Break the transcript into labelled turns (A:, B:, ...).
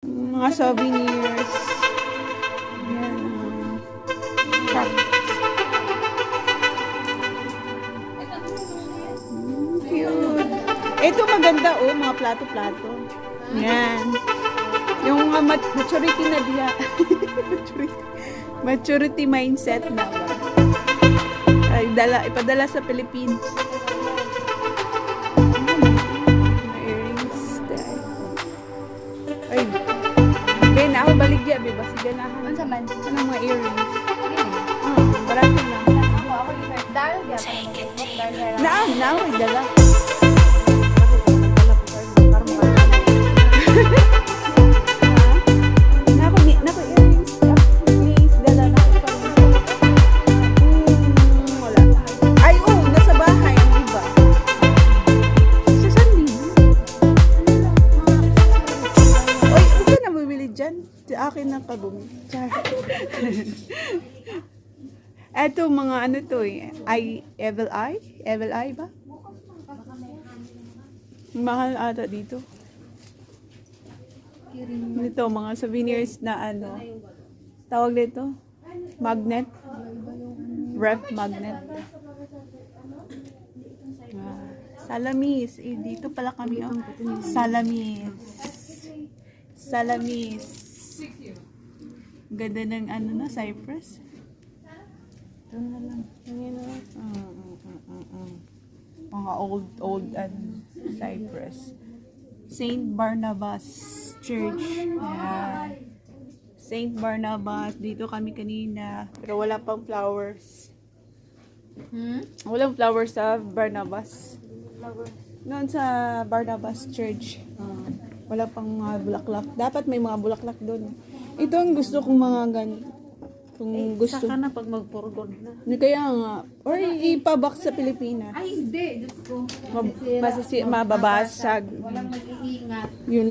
A: Mga souvenirs. Yan. Cute. Ito maganda oh, mga plato-plato. Yan. Yung maturity na diya. maturity mindset na ba? Ay, ipadala sa Philippines. Earrings. Ay, Ben, ako baligya, be. Basi ganahan.
B: Ano saman?
A: Anong mga earrings? Barato lang.
B: Ako yung dahil diya pa
A: Naaw, dala. Nako earrings. Please, dala na ko pa rin. Wala. Ay, nasa bahay ang iba. Sa Sandy. Oy, huwag ka na bumili dyan. Sa akin na kabumi. Char. Eto, mga ano to eh. Evil Eye? Evil Eye ba? Mahal ata dito. Dito, mga souvenirs na ano. Tawag dito? Magnet. Ref magnet. Salamis. Eh, dito pala kami. Oh. Salamis. Salamis. Ganda ng ano na, cypress. Ito na lang. Mga old cypress. Saint Barnabas Church. Ayan. Saint Barnabas. Dito kami kanina. Pero wala pang flowers. Walang flowers sa Barnabas. Noon sa Barnabas Church. Wala pang mga bulaklak. Dapat may mga bulaklak doon. Ito ang gusto kong mga ganito. Kung gusto.
B: Saka na pag mag-forgod na.
A: Kaya nga. Or ipabox sa Pilipinas.
B: Ay, hindi. Diyos ko.
A: Mababasag.
B: Walang mag-iingat.
A: Yun.